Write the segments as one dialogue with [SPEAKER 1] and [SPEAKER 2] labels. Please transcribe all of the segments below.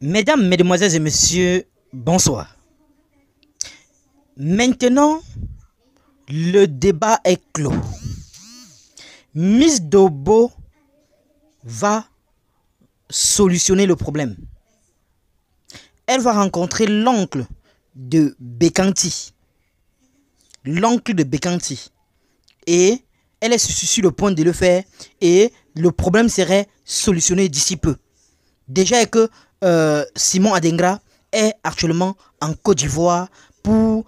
[SPEAKER 1] Mesdames, Mesdemoiselles et Messieurs, bonsoir. Maintenant, le débat est clos. Miss Dobo va solutionner le problème. Elle va rencontrer l'oncle de Bekanti. L'oncle de Bekanti. Et elle est sur le point de le faire. Et le problème serait solutionné d'ici peu. Déjà que Simon Adengra est actuellement en Côte d'Ivoire pour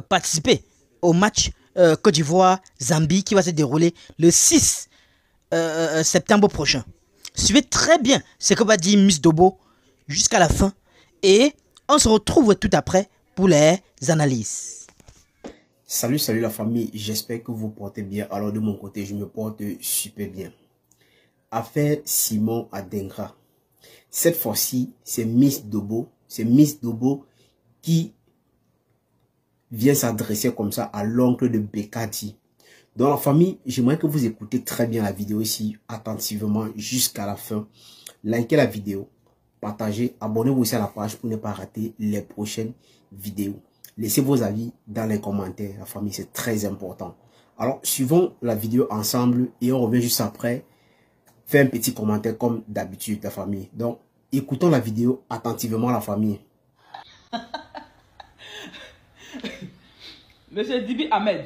[SPEAKER 1] participer au match Côte d'Ivoire-Zambie qui va se dérouler le 6 septembre prochain. Suivez très bien ce que va dire Miss Dobo jusqu'à la fin et on se retrouve tout après pour les analyses.
[SPEAKER 2] Salut la famille, j'espère que vous portez bien. Alors de mon côté, je me porte super bien. Affaire Simon Adengra. Cette fois-ci, c'est Miss Dobo. C'est Miss Dobo qui vient s'adresser comme ça à l'oncle de Bekanti. Dans la famille, j'aimerais que vous écoutez très bien la vidéo ici, attentivement jusqu'à la fin. Likez la vidéo, partagez, abonnez-vous aussi à la page pour ne pas rater les prochaines vidéos. Laissez vos avis dans les commentaires, la famille, c'est très important. Alors, suivons la vidéo ensemble et on revient juste après. Fais un petit commentaire comme d'habitude, la famille. Donc, écoutons la vidéo attentivement, la famille.
[SPEAKER 3] Monsieur Dibi Ahmed,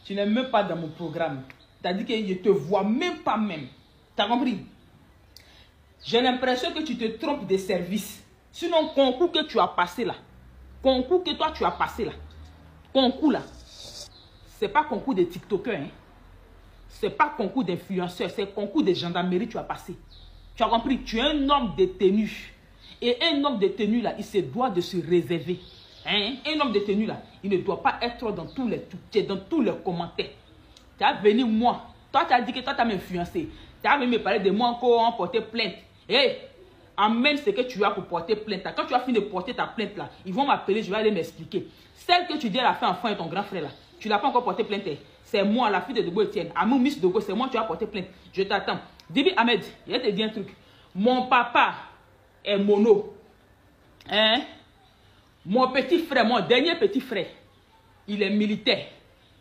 [SPEAKER 3] tu n'es même pas dans mon programme. Tu as dit que je ne te vois même pas même. Tu as compris? J'ai l'impression que tu te trompes de service. Sinon, concours que tu as passé là, concours que toi tu as passé là, concours là, c'est pas concours de TikTokers, hein. C'est pas concours d'influenceurs, c'est concours de gendarmerie que tu as passé. Tu as compris? Tu es un homme de tenue. Et un homme de tenue là, il se doit de se réserver. Hein? Un homme de tenue là, il ne doit pas être dans tous les commentaires. Tu as venu moi, toi tu as dit que toi tu as m'influencé. Tu as venu me parler de moi encore en porter plainte. Hé, amène ce que tu as pour porter plainte. Quand tu as fini de porter ta plainte là, ils vont m'appeler, je vais aller m'expliquer. Celle que tu dis à la fin enfant et ton grand frère là, tu n'as pas encore porté plainte. C'est moi, la fille de Dogo Etienne. Amou Miss Dogo, c'est moi qui as porté plainte. Je t'attends. Dibi Ahmed, je vais te dire un truc. Mon papa est mono. Hein? Mon petit frère, mon dernier petit frère, il est militaire.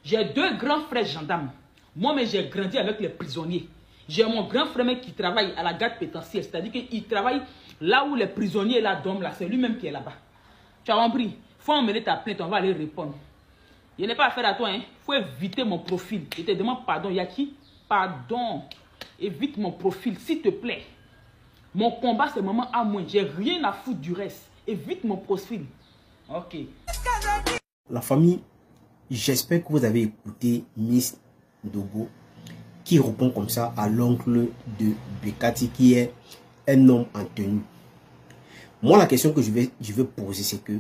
[SPEAKER 3] J'ai deux grands frères gendarmes. Moi, mais j'ai grandi avec les prisonniers. J'ai mon grand frère qui travaille à la garde pénitentiaire. C'est-à-dire qu'il travaille là où les prisonniers là dorment. Là, c'est lui-même qui est là-bas. Tu as compris? Il faut emmener ta plainte, on va aller répondre. Il n'est pas affaire à toi, hein. Il faut éviter mon profil. Je te demande pardon, Yaki. Pardon. Évite mon profil, s'il te plaît. Mon combat, c'est maman à moi. J'ai rien à foutre du reste. Évite mon profil. Ok.
[SPEAKER 2] La famille, j'espère que vous avez écouté Miss Dobo qui répond comme ça à l'oncle de Bekanti qui est un homme en tenue. Moi, la question que je vais poser, c'est que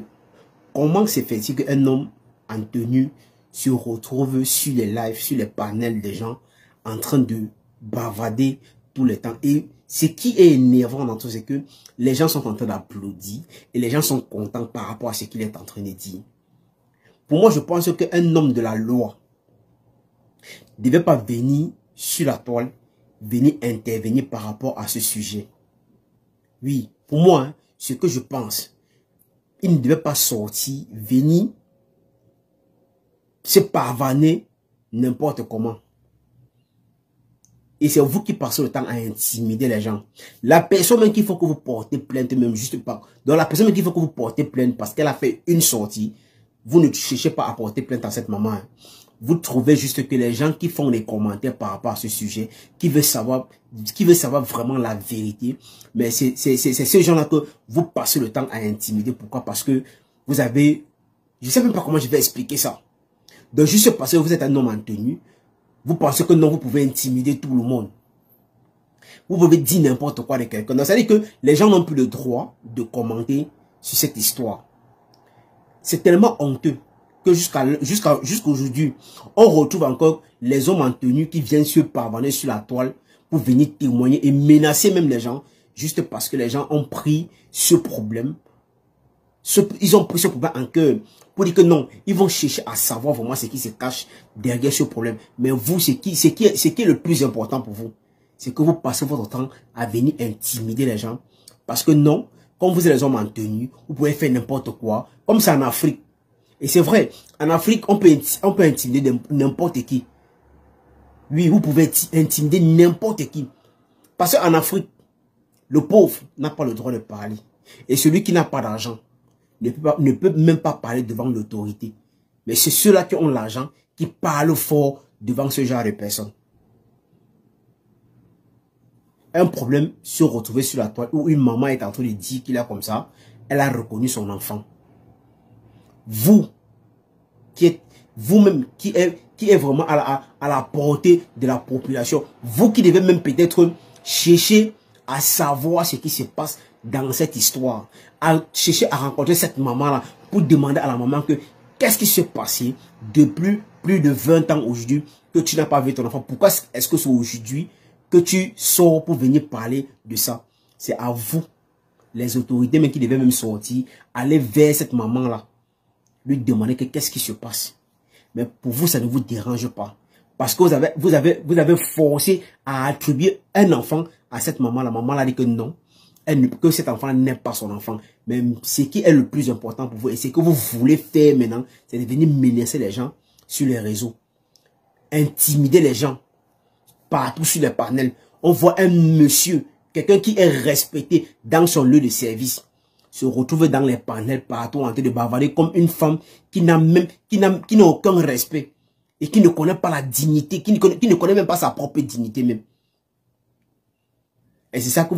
[SPEAKER 2] comment se fait-il qu'un homme en tenue se retrouve sur les lives, sur les panels des gens en train de bavader tout le temps? Et ce qui est énervant dans tout, c'est que les gens sont en train d'applaudir et les gens sont contents par rapport à ce qu'il est en train de dire. Pour moi, je pense qu'un homme de la loi ne devait pas venir sur la toile, venir intervenir par rapport à ce sujet. Oui, pour moi, hein, ce que je pense, il ne devait pas sortir, venir se pavaner n'importe comment. Et c'est vous qui passez le temps à intimider les gens. La personne même qu'il faut que vous portez plainte, même juste pas. Donc la personne même qu'il faut que vous portez plainte parce qu'elle a fait une sortie, vous ne cherchez pas à porter plainte à cette maman. Vous trouvez juste que les gens qui font les commentaires par rapport à ce sujet, qui veulent savoir vraiment la vérité, mais c'est ces gens-là que vous passez le temps à intimider. Pourquoi? Parce que vous avez, je ne sais même pas comment je vais expliquer ça. Donc juste parce que vous êtes un homme en tenue, vous pensez que non, vous pouvez intimider tout le monde. Vous pouvez dire n'importe quoi de quelqu'un. Donc ça veut dire que les gens n'ont plus le droit de commenter sur cette histoire. C'est tellement honteux que jusqu'aujourd'hui, on retrouve encore les hommes en tenue qui viennent se pavaner sur la toile pour venir témoigner et menacer même les gens juste parce que les gens ont pris ce problème. Ils ont pris ce problème en cœur pour dire que non, ils vont chercher à savoir vraiment ce qui se cache derrière ce problème. Mais vous, ce qui est le plus important pour vous, c'est que vous passez votre temps à venir intimider les gens. Parce que non, comme vous êtes les hommes en tenue, vous pouvez faire n'importe quoi. Comme c'est en Afrique. Et c'est vrai, en Afrique, on peut intimider n'importe qui. Oui, vous pouvez intimider n'importe qui. Parce qu'en Afrique, le pauvre n'a pas le droit de parler. Et celui qui n'a pas d'argent ne peut même pas parler devant l'autorité. Mais c'est ceux-là qui ont l'argent qui parlent fort devant ce genre de personnes. Un problème se retrouver sur la toile où une maman est en train de dire qu'il est comme ça, elle a reconnu son enfant. Vous, qui êtes vous-même, qui est vraiment à la portée de la population, vous qui devez même peut-être chercher à savoir ce qui se passe dans cette histoire, à chercher à rencontrer cette maman-là pour demander à la maman que qu'est-ce qui s'est passé depuis plus de 20 ans aujourd'hui que tu n'as pas vu ton enfant. Pourquoi est-ce que c'est aujourd'hui que tu sors pour venir parler de ça? C'est à vous, les autorités, mais qui devaient même sortir, aller vers cette maman-là, lui demander qu'est-ce qui se passe. Mais pour vous, ça ne vous dérange pas. Parce que vous avez forcé à attribuer un enfant à cette maman. La maman a dit que non, que cet enfant n'est pas son enfant. Mais ce qui est le plus important pour vous, et ce que vous voulez faire maintenant, c'est de venir menacer les gens sur les réseaux. Intimider les gens partout sur les panels. On voit un monsieur, quelqu'un qui est respecté dans son lieu de service, se retrouve dans les panels partout en train de bavarder comme une femme qui n'a aucun respect et qui ne connaît pas la dignité, qui ne connaît même pas sa propre dignité même. Et c'est ça que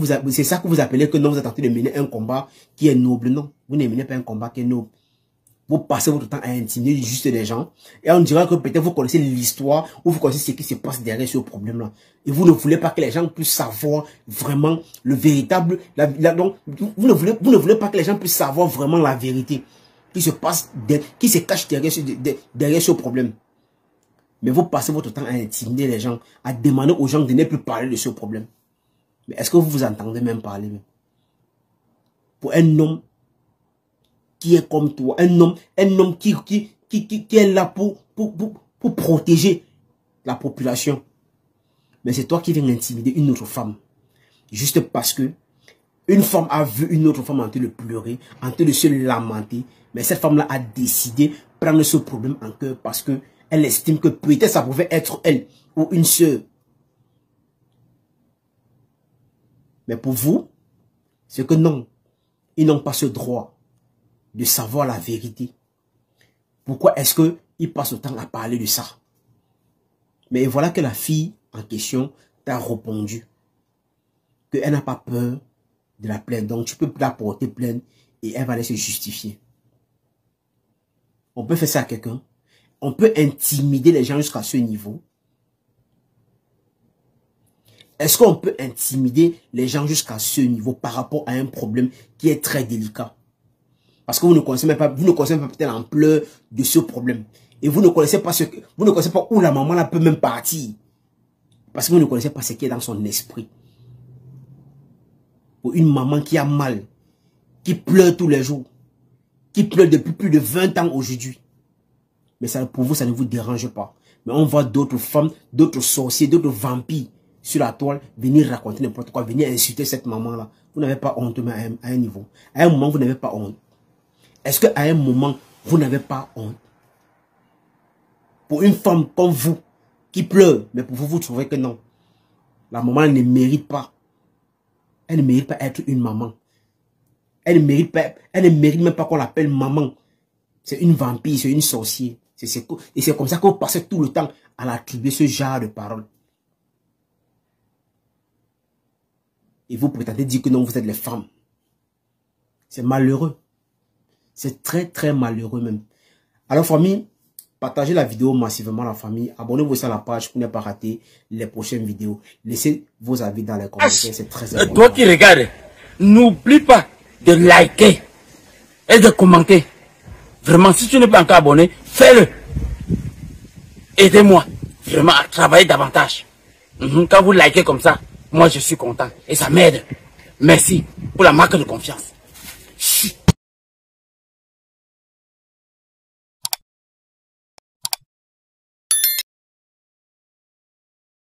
[SPEAKER 2] vous appelez que non, vous êtes en train de mener un combat qui est noble. Non, vous ne menez pas un combat qui est noble. Vous passez votre temps à intimider juste les gens. Et on dirait que peut-être vous connaissez l'histoire ou vous connaissez ce qui se passe derrière ce problème-là. Et vous ne voulez pas que les gens puissent savoir vraiment le véritable... donc, vous ne voulez pas que les gens puissent savoir vraiment la vérité qui se passe, qui se cache derrière ce problème. Mais vous passez votre temps à intimider les gens, à demander aux gens de ne plus parler de ce problème. Mais est-ce que vous vous entendez même parler même? Pour un homme qui est comme toi, un homme qui est là pour protéger la population. Mais c'est toi qui viens intimider une autre femme. Juste parce que une femme a vu une autre femme en train de pleurer, en train de se lamenter. Mais cette femme-là a décidé de prendre ce problème en cœur parce que elle estime que peut-être ça pouvait être elle ou une sœur. Mais pour vous, c'est que non, ils n'ont pas ce droit de savoir la vérité. Pourquoi est-ce qu'ils passent autant à parler de ça? Mais voilà que la fille en question t'a répondu qu'elle n'a pas peur de la plainte. Donc tu peux la porter plainte et elle va aller se justifier. On peut faire ça à quelqu'un. On peut intimider les gens jusqu'à ce niveau. Est-ce qu'on peut intimider les gens jusqu'à ce niveau par rapport à un problème qui est très délicat? Parce que vous ne connaissez même pas, peut-être l'ampleur de ce problème. Et vous ne connaissez pas où la maman là peut même partir. Parce que vous ne connaissez pas ce qui est dans son esprit. Pour une maman qui a mal, qui pleure tous les jours, qui pleure depuis plus de 20 ans aujourd'hui. Mais ça, pour vous, ça ne vous dérange pas. Mais on voit d'autres femmes, d'autres sorciers, d'autres vampires sur la toile venir raconter n'importe quoi, venir insulter cette maman-là. Vous n'avez pas honte, mais à un niveau. À un moment, vous n'avez pas honte. Est-ce qu'à un moment, vous n'avez pas honte? Pour une femme comme vous, qui pleure, mais pour vous, vous trouvez que non. La maman elle ne mérite pas. Elle ne mérite pas être une maman. Elle ne mérite même pas qu'on l'appelle maman. C'est une vampire, c'est une sorcière. Et c'est comme ça que vous passez tout le temps à l'attribuer ce genre de paroles. Et vous prétendez dire que non, vous êtes les femmes. C'est malheureux. C'est très très malheureux même. Alors famille, partagez la vidéo massivement la famille. Abonnez-vous à la page pour ne pas rater les prochaines vidéos. Laissez vos avis dans les commentaires, c'est très important.
[SPEAKER 4] Toi qui regardes, n'oublie pas de liker et de commenter. Vraiment, si tu n'es pas encore abonné, fais-le. Aidez-moi vraiment à travailler davantage. Quand vous likez comme ça, moi je suis content et ça m'aide. Merci pour la marque de confiance.